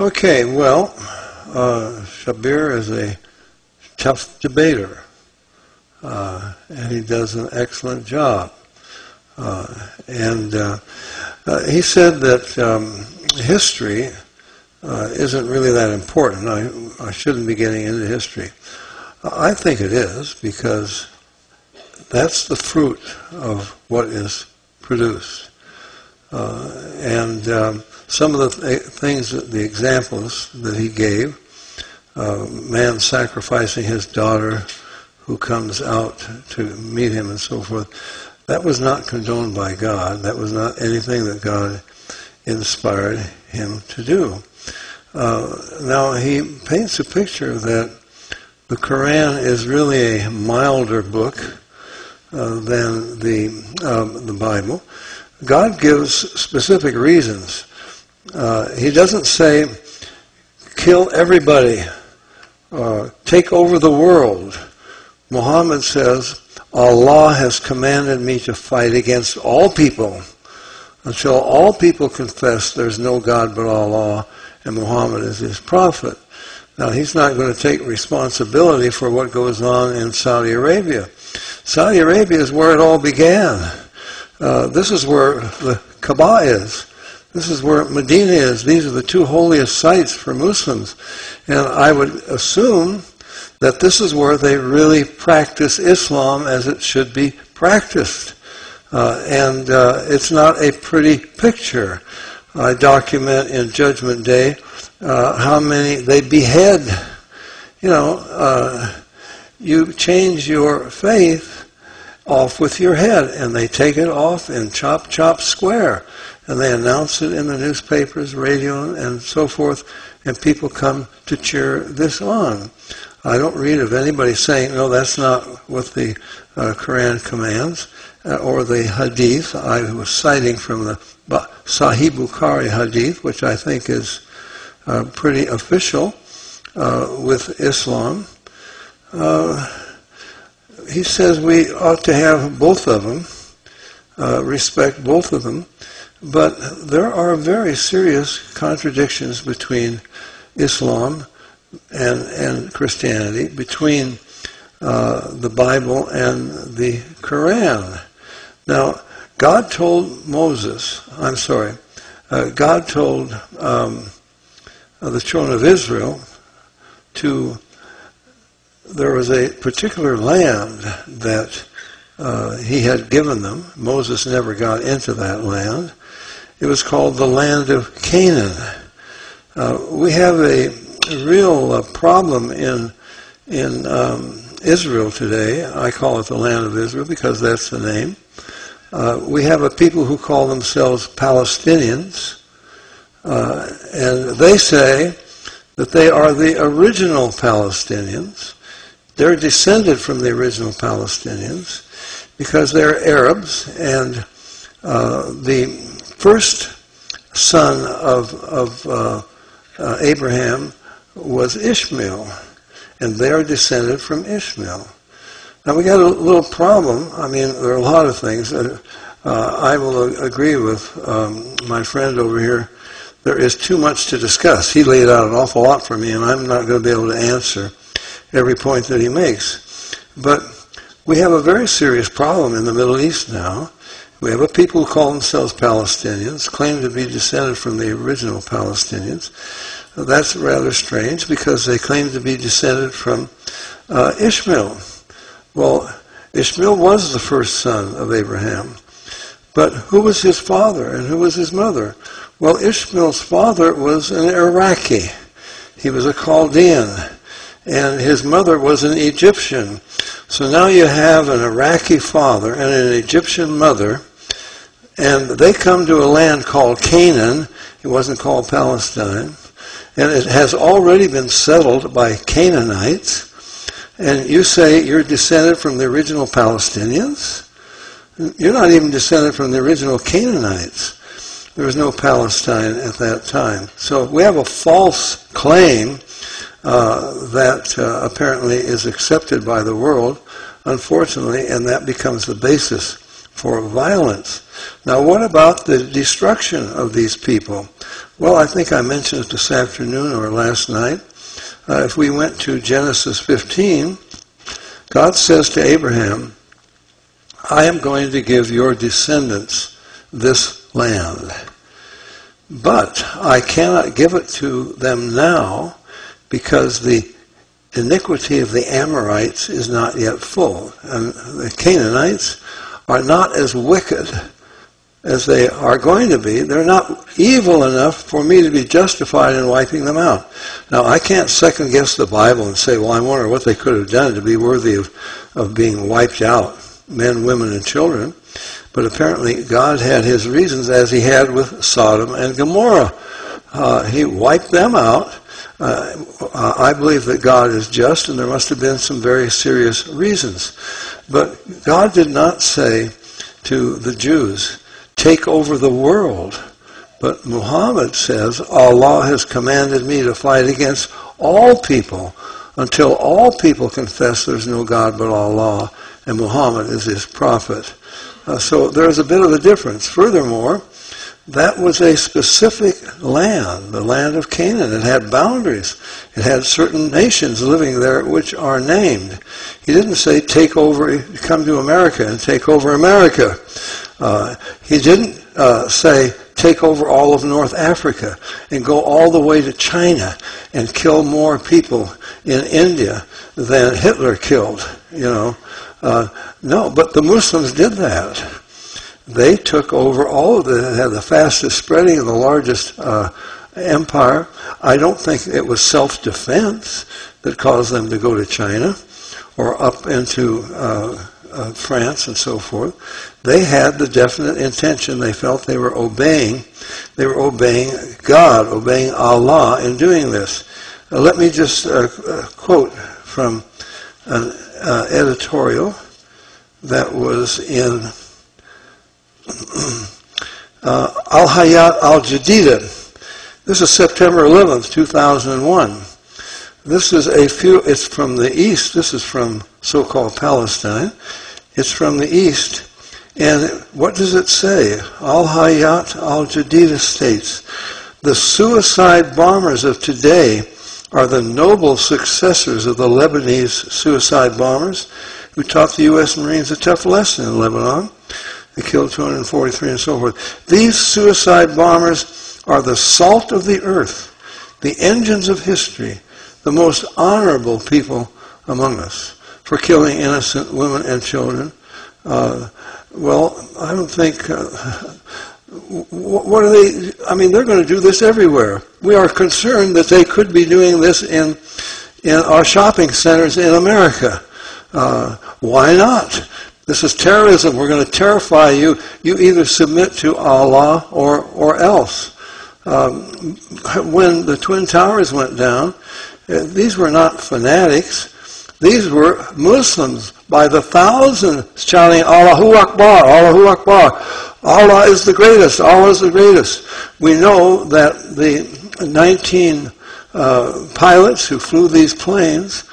Okay, well, SHABIR is a tough debater, and he does an excellent job. He said that history isn't really that important. I shouldn't be getting into history. I think it is, because that's the fruit of what is produced. Some of the things, the examples that he gave, man sacrificing his daughter who comes out to meet him and so forth, that was not condoned by God. That was not anything that God inspired him to do. Now, he paints a picture that the Quran is really a milder book than the Bible. God gives specific reasons. He doesn't say, kill everybody, take over the world. Muhammad says, Allah has commanded me to fight against all people until all people confess there's no God but Allah and Muhammad is his prophet. Now, he's not going to take responsibility for what goes on in Saudi Arabia. Saudi Arabia is where it all began. This is where the Kaaba is. This is where Medina is. These are the two holiest sites for Muslims. And I would assume that this is where they really practice Islam as it should be practiced. It's not a pretty picture. I document in Judgment Day how many they behead. You change your faith off with your head, and they take it off in chop square. And they announce it in the newspapers, radio, and so forth, and people come to cheer this on. I don't read of anybody saying, no, that's not what the Quran commands, or the Hadith. I was citing from the Sahih Bukhari Hadith, which I think is pretty official with Islam. He says we ought to have both of them, respect both of them, but there are very serious contradictions between Islam and Christianity, between the Bible and the Quran. Now, God told God told the children of Israel there was a particular land that he had given them. Moses never got into that land. It was called the land of Canaan. We have a real problem in Israel today. I call it the land of Israel because that's the name. We have a people who call themselves Palestinians, and they say that they are the original Palestinians. They're descended from the original Palestinians because they're Arabs, and the first son of Abraham was Ishmael, and they are descended from Ishmael. Now, we got a little problem. I mean, there are a lot of things. I will agree with my friend over here. There is too much to discuss. He laid out an awful lot for me, and I'm not going to be able to answer every point that he makes. But we have a very serious problem in the Middle East now. We have a people who call themselves Palestinians, claim to be descended from the original Palestinians. That's rather strange because they claim to be descended from Ishmael. Well, Ishmael was the first son of Abraham. But who was his father and who was his mother? Well, Ishmael's father was an Iraqi. He was a Chaldean. And his mother was an Egyptian. So now you have an Iraqi father and an Egyptian mother, and they come to a land called Canaan. It wasn't called Palestine. And it has already been settled by Canaanites. And you say you're descended from the original Palestinians? You're not even descended from the original Canaanites. There was no Palestine at that time. So we have a false claim that apparently is accepted by the world, unfortunately, and that becomes the basis for violence. Now, what about the destruction of these people? Well, I think I mentioned it this afternoon or last night. If we went to Genesis 15, God says to Abraham, I am going to give your descendants this land, but I cannot give it to them now because the iniquity of the Amorites is not yet full. And the Canaanites are not as wicked as they are going to be. They're not evil enough for me to be justified in wiping them out. Now, I can't second guess the Bible and say, well, I wonder what they could have done to be worthy of being wiped out, men, women, and children. But apparently God had his reasons, as he had with Sodom and Gomorrah. He wiped them out. I believe that God is just, and there must have been some very serious reasons. But God did not say to the Jews, take over the world. But Muhammad says, Allah has commanded me to fight against all people until all people confess there's no God but Allah, and Muhammad is his prophet. So there's a bit of a difference. Furthermore, that was a specific land, the land of Canaan. It had boundaries. It had certain nations living there which are named. He didn't say take over, come to America and take over America. He didn't say take over all of North Africa and go all the way to China and kill more people in India than Hitler killed, no, but the Muslims did that. They took over all of it and had the fastest spreading and the largest empire. I don't think it was self-defense that caused them to go to China or up into France and so forth. They had the definite intention. They felt they were obeying. They were obeying God, obeying Allah in doing this. Let me just quote from an editorial that was in Al-Hayat Al-Jadida. This is September 11th, 2001. This is it's from the east. This is from so-called Palestine. It's from the east. And what does it say? Al-Hayat Al-Jadida states, the suicide bombers of today are the noble successors of the Lebanese suicide bombers who taught the U.S. Marines a tough lesson in Lebanon. They killed 243 and so forth. These suicide bombers are the salt of the earth, the engines of history, the most honorable people among us for killing innocent women and children. Well, I don't think... what are they... I mean, they're going to do this everywhere. We are concerned that they could be doing this in our shopping centers in America. Why not? This is terrorism. We're going to terrify you. You either submit to Allah or else. When the Twin Towers went down, these were not fanatics. These were Muslims by the thousands shouting, Allahu Akbar, Allahu Akbar. Allah is the greatest, Allah is the greatest. We know that the 19 pilots who flew these planes